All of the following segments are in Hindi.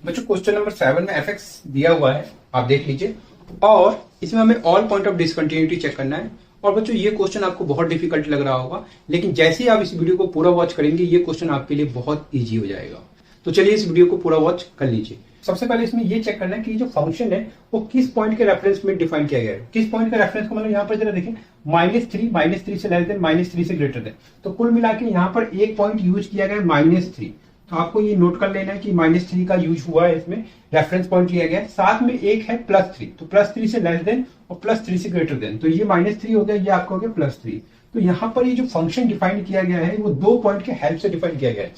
बच्चों क्वेश्चन नंबर 7 में एफ एक्स दिया हुआ है, आप देख लीजिए। और इसमें हमें all point of discontinuity check करना है। और बच्चों ये क्वेश्चन आपको बहुत डिफिकल्ट लग रहा होगा, लेकिन जैसे ही आप इस वीडियो को पूरा वॉच करेंगे ये क्वेश्चन आपके लिए बहुत ईजी हो जाएगा। तो चलिए इस वीडियो को पूरा वॉच कर लीजिए। सबसे पहले इसमें ये चेक करना है कि जो फंक्शन है वो किस पॉइंट के रेफरेंस में डिफाइन किया गया है। किस पॉइंट का रेफरेंस को मतलब यहाँ पर जरा देखें, -3 से लेस देन -3 से ग्रेटर देन। तो कुल मिला के यहाँ पर एक पॉइंट यूज किया गया -3। तो आपको ये नोट कर लेना है कि -3 का यूज हुआ है, इसमें रेफरेंस पॉइंट लिया गया है। साथ में एक है +3, तो +3 से लेस देन और +3 से ग्रेटर देन। तो ये -3 हो गया, ये आपका हो गया +3। तो यहाँ पर ये जो फंक्शन डिफाइन किया गया है वो दो पॉइंट के हेल्प से डिफाइन किया गया है,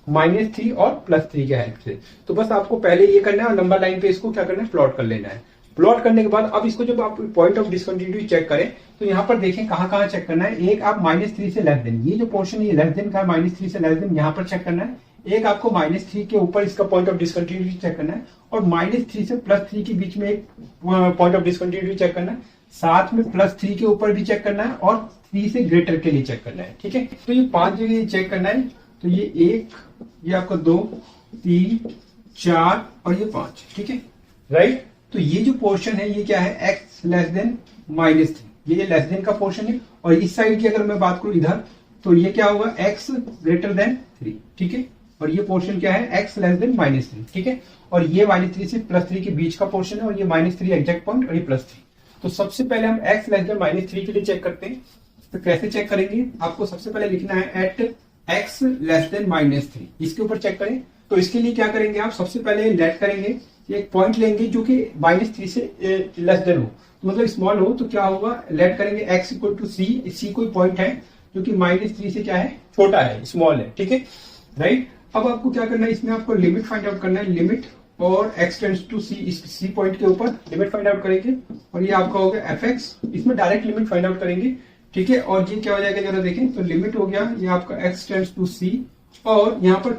-3 और +3 के हेल्प से। तो बस आपको पहले ये करना है और नंबर लाइन पे इसको क्या करना है, प्लॉट कर लेना है। प्लॉट करने के बाद अब इसको जब आप पॉइंट ऑफ डिसकंटिन्यूटी चेक करें तो यहाँ पर देखें कहाँ कहाँ चेक करना है। एक आप -3 से लेस देन, ये जो पोर्शन ये लेस देन का -3 से लेस देन यहाँ पर चेक करना है। एक आपको -3 के ऊपर इसका पॉइंट ऑफ डिसकंटिन्यूटी चेक करना है और -3 से +3 के बीच में एक पॉइंट ऑफ डिसकंटिन्यूटी चेक करना है। साथ में +3 के ऊपर भी चेक करना है और 3 से ग्रेटर के लिए चेक करना है। ठीक है, तो ये 5 जगह चेक करना है। तो ये 1, ये आपका 2, 3, 4 और ये 5। ठीक है, राइट। तो ये जो पोर्शन है ये क्या है, x लेस देन -3, ये लेस देन का पोर्शन है। और इस साइड की अगर मैं बात करूं इधर, तो ये क्या होगा, x ग्रेटर देन 3। ठीक है, और ये पोर्शन क्या है, x लेस देन -3। ठीक है, और ये -3 से +3 के बीच का पोर्शन है और ये -3 एग्जैक्ट पॉइंट और ये +3। तो सबसे पहले हम x लेस देन -3 के लिए चेक करते हैं। तो कैसे चेक करेंगे, आपको सबसे पहले लिखना है एट x लेस देन -3, इसके ऊपर चेक करें। तो इसके लिए क्या करेंगे, आप सबसे पहले लेट करेंगे, एक पॉइंट लेंगे जो कि -3 से लेस देन हो, तो मतलब स्मॉल हो। तो क्या होगा, लेट करेंगे x इक्वल टू c कोई पॉइंट है जो कि -3 से क्या है, छोटा है, स्मॉल है। ठीक है, राइट। अब आपको क्या करना है, इसमें आपको लिमिट फाइंड आउट करना है, लिमिट और x टेंड्स टू c, इस c पॉइंट के ऊपर लिमिट फाइंड आउट करेंगे और ये आपका हो गया fx, इसमें डायरेक्ट लिमिट फाइंड आउट करेंगे। ठीक है, और ये क्या हो जाएगा जरा देखें, तो लिमिट हो गया ये आपका x टेंड्स टू c और यहाँ पर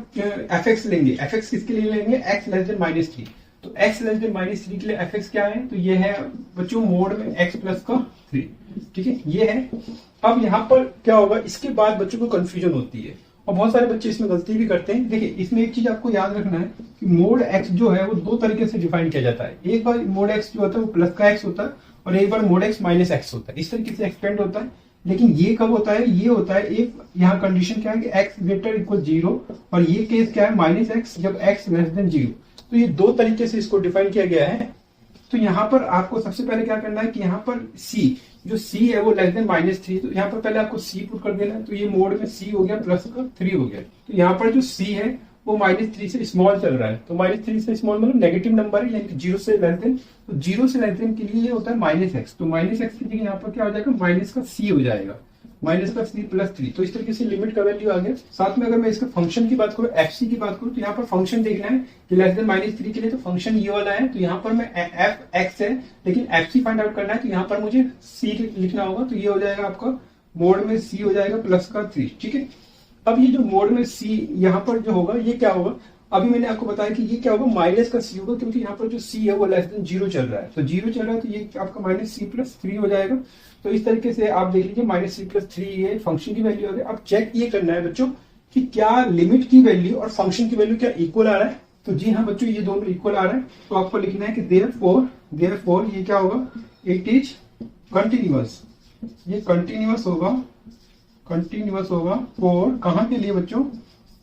fx लेंगे। fx किसके लिए लेंगे, x लेस देन -3। तो x लेस देन -3 के लिए fx क्या है, तो ये है बच्चों मोड में x प्लस का 3। ठीक है, ये है। अब यहाँ पर क्या होगा, इसके बाद बच्चों को कंफ्यूजन होती है और बहुत सारे बच्चे इसमें गलती भी करते हैं। देखिए, इसमें एक चीज आपको याद रखना है कि मोड x जो है वो दो तरीके से डिफाइन किया जाता है। एक बार मोड x जो होता है वो प्लस का x होता है और एक बार मोड x -x होता है। इस तरीके से एक्सपेंड होता है। लेकिन ये कब होता है, ये होता है एक यहाँ कंडीशन क्या है कि x ग्रेटर इक्वल 0 और ये केस क्या है, -x जब x लेस देन 0। तो ये दो तरीके से इसको डिफाइन किया गया है। तो यहाँ पर आपको सबसे पहले क्या करना है कि यहाँ पर c, जो c है वो लेस देन -3, तो यहाँ पर पहले आपको c पुट कर देना है। तो ये मोड में c हो गया प्लस का 3 हो गया। तो यहाँ पर जो c है वो -3 से स्मॉल चल रहा है। तो -3 से स्मॉल मतलब नेगेटिव नंबर है, यानी 0 से लेस देन। तो 0 से लेस देन के लिए ये होता है -x। तो -x की जगह यहाँ पर क्या हो जाएगा, माइनस का c हो जाएगा, माइनस का c प्लस 3। तो इस तरीके से लिमिट का वैल्यू आ गया। साथ में अगर मैं इसका फंक्शन की बात करूं, fc की बात करूं, तो यहाँ पर फंक्शन देखना है कि लेस देन -3 के लिए तो फंक्शन ये वाला है। तो यहाँ पर मैं f(x) है, लेकिन fc फाइंड आउट करना है। तो यहाँ पर मुझे c लिखना होगा। तो ये हो जाएगा आपका मोड में c हो जाएगा प्लस का 3। ठीक है, अब ये जो मोड में c यहाँ पर जो होगा ये क्या होगा, अभी मैंने आपको बताया कि ये क्या होगा, माइनस का c होगा, क्योंकि यहाँ पर जो c है वो लेस देन 0 चल रहा है। तो 0 चल रहा है तो ये आपका -c प्लस 3 हो जाएगा। तो इस तरीके से आप देख लीजिए -c प्लस 3 ये फंक्शन की वैल्यू आ गई। अब चेक ये करना है बच्चों कि क्या लिमिट की वैल्यू और फंक्शन की वैल्यू क्या इक्वल आ रहा है। तो जी हाँ बच्चों, ये दोनों इक्वल आ रहा है। तो आपको लिखना है कि देयरफॉर ये क्या होगा, इट इज कंटिन्यूअस। ये कंटिन्यूअस होगा फॉर कहाँ के लिए बच्चों,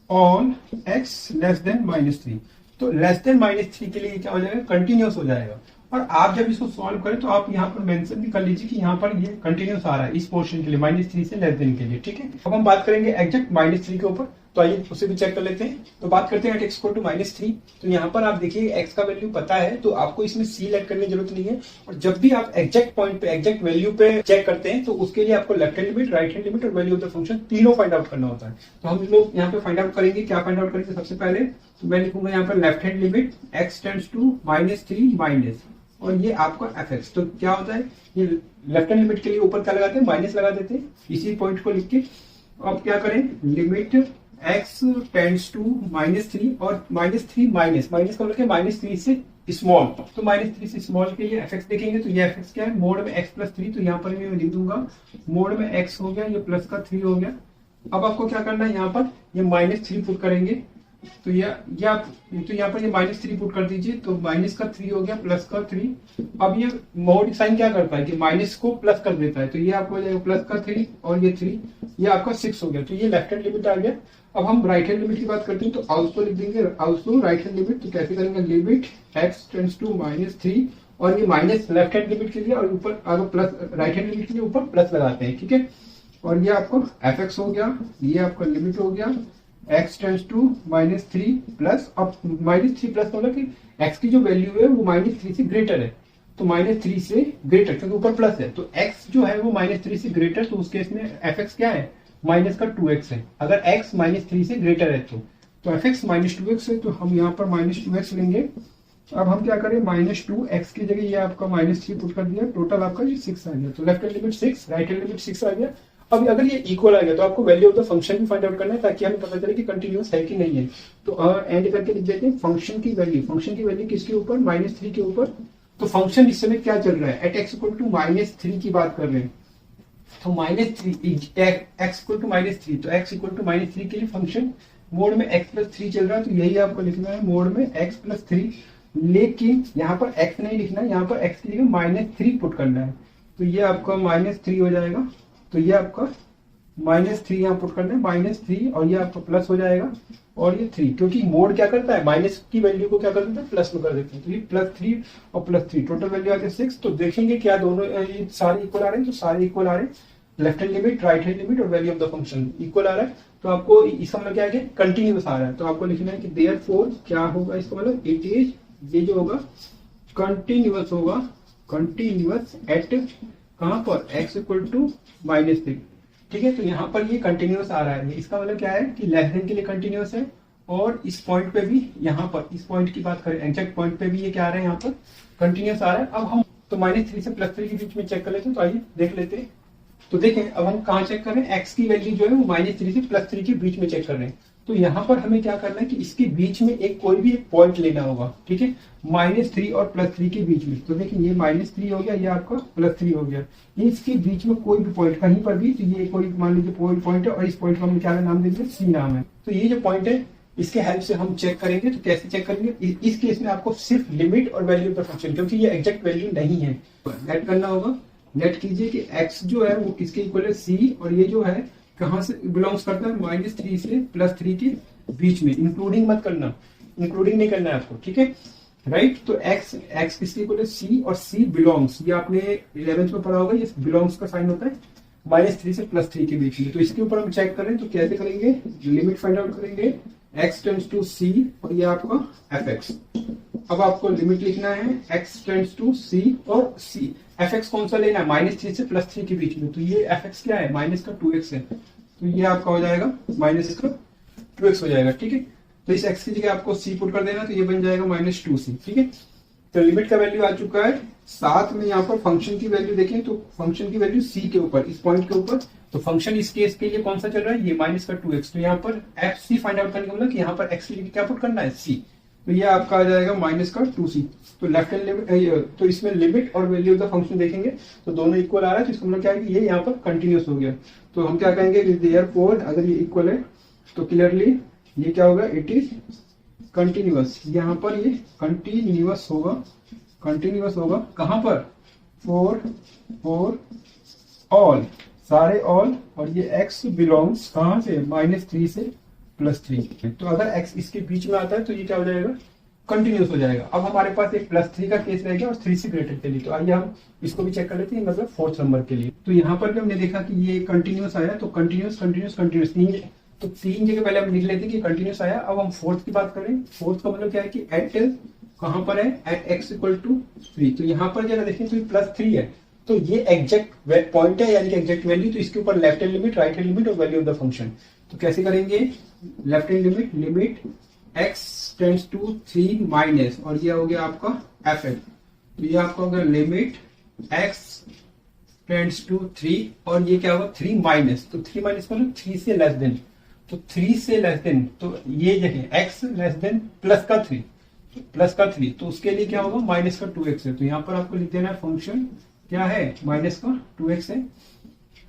ऑन x लेस देन -3। तो लेस देन -3 के लिए क्या हो जाएगा, कंटिन्यूअस हो जाएगा। और आप जब इसको सॉल्व करें तो आप यहाँ पर मेंशन भी कर लीजिए कि यहाँ पर ये कंटिन्यूअस आ रहा है इस पोर्शन के लिए, -3 से लेस देन के लिए। ठीक है, अब हम बात करेंगे एग्जैक्ट -3 के ऊपर। तो आइए उसे भी चेक कर लेते हैं। तो बात करते हैं एट x इक्वल टू -3। तो यहाँ पर आप देखिए x का वैल्यू पता है, तो आपको इसमें c लेट करने की जरूरत नहीं है। और जब भी आप एग्जैक्ट पॉइंट पे, एग्जैक्ट वैल्यू पे चेक करते हैं तो उसके लिए आपको left hand limit, right hand limit और वैल्यू ऑफ द फंक्शन तीनों फाइंड आउट करना होता है। तो हम लोग यहाँ पे फाइंड आउट करेंगे, क्या फाइंड आउट करेंगे। सबसे पहले तो मैं लिखूंगा यहाँ पर left hand limit x tends to -3 minus, और ये आपका fx। तो क्या होता है, ये लेफ्ट हैंड लिमिट के लिए ऊपर क्या लगाते हैं, माइनस लगा देते हैं इसी पॉइंट को लिख के। अब क्या करें, लिमिट x टेंड्स टू -3 और -3 माइनस का मतलब -3 से स्मॉल। तो -3 से स्मॉल के लिए fx देखेंगे। तो ये fx क्या है, मोड में x प्लस 3। तो यहाँ पर मैं लिख दूंगा मोड में x हो गया, ये प्लस का 3 हो गया। अब आपको क्या करना है, यहाँ पर ये -3 पुट करेंगे तो आप तो यहाँ पर ये -3 पुट कर दीजिए, तो माइनस का 3 हो गया, प्लस का 3। अब ये मॉड साइन क्या करता है कि माइनस को प्लस कर देता है, तो ये आपको हो जाएगा प्लस का 3 और ये 3, ये आपका 6 हो गया। तो ये लेफ्ट हैंड लिमिट आ गया। अब हम राइट हैंड लिमिट की बात करते हैं, तो आल्सो लिख देंगे, आल्सो राइट हैंड लिमिट। तो कैसे करेंगे, लिमिट x टेंड्स टू -3, और ये माइनस लेफ्ट हैंड लिमिट के लिए और ऊपर अगर प्लस राइट हैंड लिमिट के लिए ऊपर प्लस लगाते हैं, ठीक है। और ये आपको fx हो गया, ये आपका लिमिट हो गया x टेंड्स टू -3 प्लस, अब -3 प्लस मतलब कि x की जो वैल्यू है वो -3 से ग्रेटर है, तो -3 से ग्रेटर, क्योंकि ऊपर प्लस है, तो x जो है वो -3 से ग्रेटर, तो उस केस में fx क्या है, माइनस का 2x है। अगर x -3 से ग्रेटर है तो fx -2x है, तो हम यहाँ पर -2x लेंगे। अब हम क्या करें, -2x की जगह ये आपका -3 पुट कर दिया, टोटल आपका ये 6 आ गया। तो left hand limit 6, right hand limit 6 आ गया। अब अगर ये इक्वल आ गया तो आपको वैल्यू ऑफ द फंक्शन भी फाइंड आउट करना है, ताकि हमें पता चले कि कंटिन्यूअस है कि नहीं है। तो एंड करके लिख देते हैं फंक्शन की वैल्यू किसके ऊपर, -3 के ऊपर। तो फंक्शन इस समय क्या चल रहा है, एट x इक्वल टू -3 की बात कर रहे हैं, तो -3 x इक्वल टू -3, तो x इक्वल टू -3 के लिए फंक्शन मोड में x+3 चल रहा है, तो यही आपको लिखना है मोड में x+3। लेकिन यहाँ पर x नहीं लिखना है, यहाँ पर x की जगह -3 पुट करना है, तो ये आपका -3 हो जाएगा। तो ये आपका -3 यहाँ पुट करना है, -3, और ये आपका प्लस हो जाएगा, और ये 3, क्योंकि मोड क्या करता है, माइनस की वैल्यू को क्या कर देता है, प्लस में कर देते हैं। तो ये +3 और +3 टोटल वैल्यू आती है 6। तो देखेंगे क्या दोनों ये सारे इक्वल आ रहे हैं, तो सारे इक्वल आ रहे हैं, left hand limit, right hand limit और value of the function equal आ रहा है। तो आपको इसका मतलब क्या है, कंटिन्यूअस आ रहा है, तो आपको लिखना है कि देयरफॉर क्या होगा, इसका मतलब इट इज, ये जो होगा कंटिन्यूअस होगा, कंटिन्यूअस एट कहां पर, x इक्वल टू -3, ठीक है। तो यहाँ पर ये कंटिन्यूअस आ रहा है, इसका मतलब क्या है कि लेस देन के लिए कंटिन्यूअस है, और इस पॉइंट पे भी, यहाँ पर इस पॉइंट की बात करें, एग्जैक्ट पॉइंट पे भी ये क्या आ रहा है, यहाँ पर कंटिन्यूअस आ रहा है। अब हम तो -3 से +3 के बीच में चेक कर लेते हैं, तो आइए देख लेते हैं। तो देखें, अब हम कहाँ चेक कर रहे हैं, x की वैल्यू जो है वो -3 से +3 के बीच में चेक कर रहे हैं। तो यहाँ पर हमें क्या करना है कि इसके बीच में कोई भी एक पॉइंट लेना होगा, ठीक है, -3 और +3 के बीच में। तो देखिए ये -3 हो गया, ये आपका +3 हो गया, ये इसके बीच में कोई भी पॉइंट कहीं पर भी, तो ये कोई मान लीजिए पॉइंट है, और इस पॉइंट का हम क्या नाम देंगे, सी नाम है। तो ये जो पॉइंट है इसके हेल्प से हम चेक करेंगे। तो कैसे चेक करेंगे, इस केस में आपको सिर्फ लिमिट और वैल्यू ऑफ द फंक्शन, क्योंकि ये एग्जैक्ट वैल्यू नहीं है, नेट करना होगा। नेट कीजिए कि x जो है वो किसके इक्वल है, c, और ये जो है कहां से बिलोंग्स करता है, -3 से +3 के बीच में, इंक्लूडिंग मत करना, इंक्लूडिंग नहीं करना है आपको, ठीक है, राइट। तो x किसके इक्वल है, c, और c बिलोंग्स, ये आपने 11th में पढ़ा होगा, ये बिलोंग्स का साइन होता है -3 से +3 के बीच में। तो इसके ऊपर हम चेक करें, तो कैसे करेंगे, लिमिट फाइंड आउट करेंगे, x टेंड्स टू c, और ये आपका fx। अब आपको लिमिट लिखना है x टेंड्स टू c, और c fx कौन सा लेना है, -3 से +3 के बीच में, तो ये fx क्या है, -2x है, तो ये आपका हो जाएगा -2x हो जाएगा, ठीक है। तो इस x की जगह आपको c पुट कर देना, तो ये बन जाएगा -2c, ठीक है। तो लिमिट का वैल्यू आ चुका है, साथ में यहाँ पर फंक्शन की वैल्यू देखें, तो फंक्शन की वैल्यू c के ऊपर, इस पॉइंट के ऊपर, तो फंक्शन इस केस के लिए कौन सा चल रहा है, ये -2x, तो यहाँ पर fc फाइंड आउट करने का मतलब कि यहाँ पर x की जगह क्या पुट करना है, c, तो ये आपका आ जाएगा -2c। तो लेफ्ट हैंड लिमिट, तो इसमें लिमिट और वैल्यू ऑफ द फंक्शन देखेंगे तो दोनों इक्वल आ रहा है, तो इसका मतलब क्या है कि ये यहाँ पर कंटिन्यूअस हो गया। तो हम क्या कहेंगे, देयरफॉर अगर ये इक्वल है तो क्लियरली ये क्या होगा, इट इज कंटिन्यूअस, यहाँ पर ये कंटिन्यूअस होगा, कंटिन्यूअस होगा कहां पर, फॉर ऑल, सारे ऑल, और ये x बिलोंग्स कहां से, -3 से +3। तो अगर x इसके बीच में आता है तो ये क्या हो जाएगा, कंटिन्यूअस हो जाएगा। अब हमारे पास एक +3 का केस रह गया, और 3 से ग्रेटर के लिए, तो आइए हम इसको भी चेक कर लेते हैं, मतलब 4th नंबर के लिए। तो यहाँ पर भी हमने देखा कि ये कंटिन्यूअस आया, तो कंटिन्यूअस तीन जगह पहले हम लिख लेते हैं कि कंटिन्यूअस आया। अब हम 4th की बात करें, 4th का मतलब क्या है कि एट कहां पर है, एट x इक्वल टू 3, तो यहाँ पर जरा देखें तो ये +3 है, तो ये एग्जैक्ट पॉइंट है, यानी कि एग्जैक्ट वैल्यू, तो इसके ऊपर left hand limit, right hand limit और वैल्यू ऑफ द फंक्शन। तो कैसे करेंगे, left hand limit, limit x tends to 3 minus, और ये हो गया आपका fx, तो ये आपका हो गया लिमिट x टेंड्स टू 3, और ये क्या होगा 3 माइनस, तो 3 माइनस मतलब 3 से लेस देन, तो 3 से लेस देन, तो ये देखें x लेस देन प्लस का 3, तो उसके लिए क्या होगा, -2x है, तो यहाँ पर आपको लिख देना है फंक्शन क्या है, -2x है।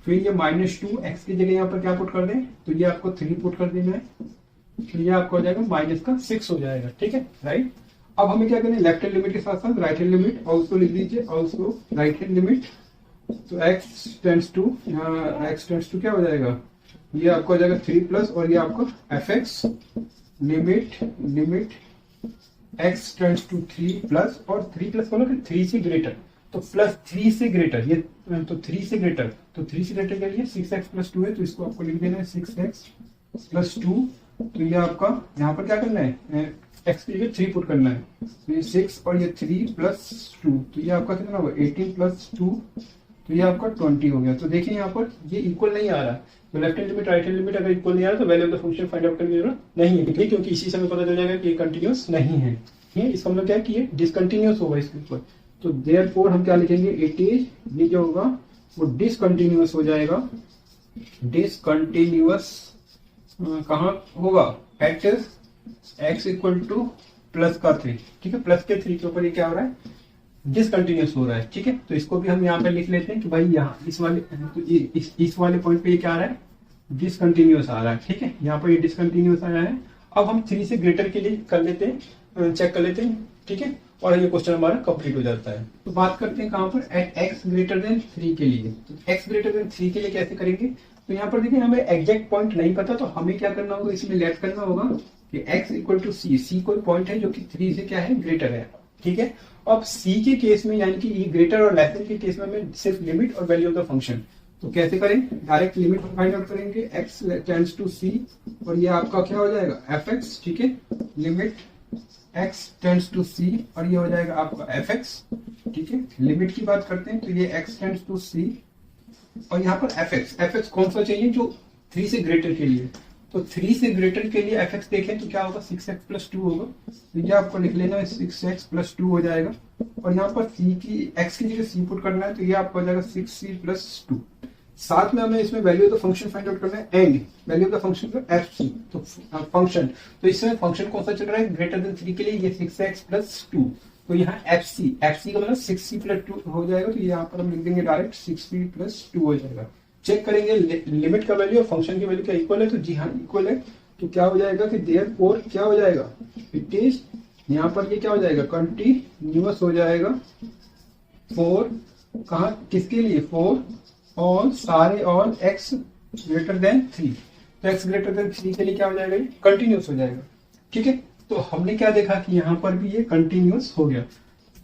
फिर ये -2x की जगह यहाँ पर क्या पुट कर दें, तो ये आपको 3 पुट कर देना है, तो ये आपका हो जाएगा माइनस का 6 हो जाएगा, ठीक है, राइट। अब हमें क्या करना है, लेफ्ट हैंड लिमिट के साथ साथ राइट हैंड लिमिट ऑल्सो लिख दीजिए, ऑल्सो राइट हैंड लिमिट। तो x टेंड्स टू, यहाँ x टेंड्स टू क्या हो जाएगा, ये आपका हो जाएगा 3 प्लस, और ये आपका fx limit x tends to 3 plus, और 3 प्लस बोलो कि 3 से ग्रेटर, तो प्लस 3 से ग्रेटर, ये तो 3 से ग्रेटर, तो 3 से ग्रेटर के लिए 6x प्लस 2 है, तो इसको आपको लिख देना है 6x प्लस 2। तो ये आपका यहाँ पर क्या करना है, x की जगह 3 पुट करना है, तो ये 6 और ये 3 प्लस 2, तो ये आपका कितना होगा 18 प्लस 2, तो ये आपका 20 हो गया। तो देखिए यहाँ पर ये इक्वल नहीं आ रहा, तो left hand limit right hand limit अगर इक्वल नहीं आ रहा तो value of the function find out करने की जरूरत नहीं है, ठीक है, क्योंकि इसी से हमें पता चल जाएगा कि ये कंटिन्यूअस नहीं है। ये इसका मतलब क्या है कि ये डिसकंटिन्यूअस होगा इसके ऊपर, तो देयरफॉर हम क्या लिखेंगे, इट इज, ये जो होगा वो डिसकंटिन्यूअस हो जाएगा। डिसकंटिन्यूअस कहाँ होगा, at x equal to plus का 3, ठीक है, प्लस के 3 के ऊपर ये क्या हो रहा है, डिसकंटिन्यूअस हो रहा है, ठीक है। तो इसको भी हम यहाँ पे लिख लेते हैं कि भाई यहाँ इस वाले, तो इस वाले पॉइंट पे ये क्या आ रहा है, डिसकंटिन्यूअस आ रहा है, ठीक है, यहाँ पर ये डिसकंटिन्यूअस आया है। अब हम 3 से ग्रेटर के लिए कर लेते हैं, चेक कर लेते हैं, ठीक है, और ये क्वेश्चन हमारा कंप्लीट हो जाता है। तो बात करते हैं कहाँ पर, एट x ग्रेटर देन 3 के लिए। तो x ग्रेटर देन 3 के लिए कैसे करेंगे, तो यहाँ पर देखिए हमें एग्जैक्ट पॉइंट नहीं पता, तो हमें क्या करना होगा, इसमें लेट करना होगा कि x इक्वल टू c कोई पॉइंट है जो कि 3 से क्या है, ग्रेटर है, ठीक है। अब c के केस में यानी कि ये ग्रेटर और लेस देन के केस में हमें सिर्फ लिमिट और वैल्यू ऑफ द फंक्शन, तो कैसे करें, डायरेक्ट लिमिट फाइंड आउट करेंगे, x टेंड्स टू c, और ये आपका क्या हो जाएगा fx, ठीक है, limit x tends to c, और ये हो जाएगा आपका fx, ठीक है। लिमिट की बात करते हैं तो ये x टेंड्स टू c, और यहाँ पर fx कौन सा चाहिए, जो 3 से ग्रेटर के लिए, तो 3 से ग्रेटर के लिए fx देखें तो क्या होगा, 6x प्लस 2 होगा, तो ये आपको लिख लेना है 6x प्लस 2 हो जाएगा, और यहाँ पर x की जगह c पुट करना है, तो ये आपको हो जाएगा 6c प्लस 2। साथ में हमें इसमें value of the function find out करना है, and value of the function का fc, तो फंक्शन, तो इसमें फंक्शन कौन सा चल रहा है, ग्रेटर देन 3 के लिए ये 6x प्लस 2, तो यहाँ fc का मतलब 6c प्लस 2 हो जाएगा, तो यहाँ पर हम लिख देंगे डायरेक्ट 6c प्लस 2 हो जाएगा। चेक करेंगे लिमिट का वैल्यू और फंक्शन की वैल्यू क्या इक्वल है, तो जी हाँ इक्वल है, तो क्या हो जाएगा कि देयरफॉर क्या हो जाएगा, इट इज, यहाँ पर ये क्या हो जाएगा, कंटिन्यूअस हो जाएगा फॉर, कहाँ किसके लिए, फॉर ऑल, सारे ऑल x ग्रेटर देन 3, तो x ग्रेटर देन 3 के लिए क्या हो जाएगा, ये कंटिन्यूअस हो जाएगा, ठीक है। तो हमने क्या देखा कि यहाँ पर भी ये कंटिन्यूअस हो गया,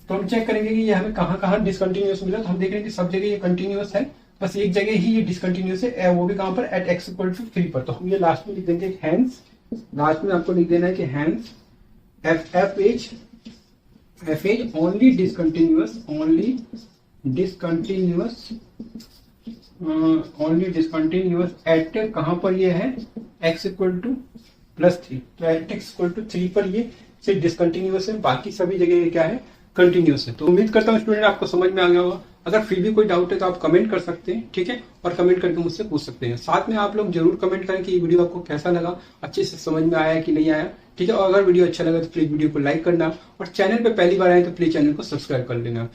तो हम चेक करेंगे कि ये हमें कहाँ कहाँ डिसकंटिन्यूअस मिला, तो हम देख रहे हैं कि सब जगह ये कंटिन्यूअस है, बस एक जगह ही ये डिसकंटिन्यूअस है, वो भी कहां पर, एट x इक्वल टू 3 पर, तो हम ये लास्ट में लिख देंगे हैंस, लास्ट में आपको लिख देना है कि hence f is only discontinuous, only discontinuous at, कहां पर ये है, x इक्वल टू प्लस 3, तो एट x इक्वल टू 3 पर ये सिर्फ डिसकंटिन्यूअस है, बाकी सभी जगह ये क्या है, कंटिन्यूअस है। तो उम्मीद करता हूँ स्टूडेंट आपको समझ में आ गया होगा, अगर फिर भी कोई डाउट है तो आप कमेंट कर सकते हैं, ठीक है, और कमेंट करके मुझसे पूछ सकते हैं। साथ में आप लोग जरूर कमेंट करें कि ये वीडियो आपको कैसा लगा, अच्छे से समझ में आया कि नहीं आया, ठीक है, और अगर वीडियो अच्छा लगा तो प्लीज वीडियो को लाइक करना, और चैनल पे पहली बार आए तो प्लीज चैनल को सब्सक्राइब कर लेना।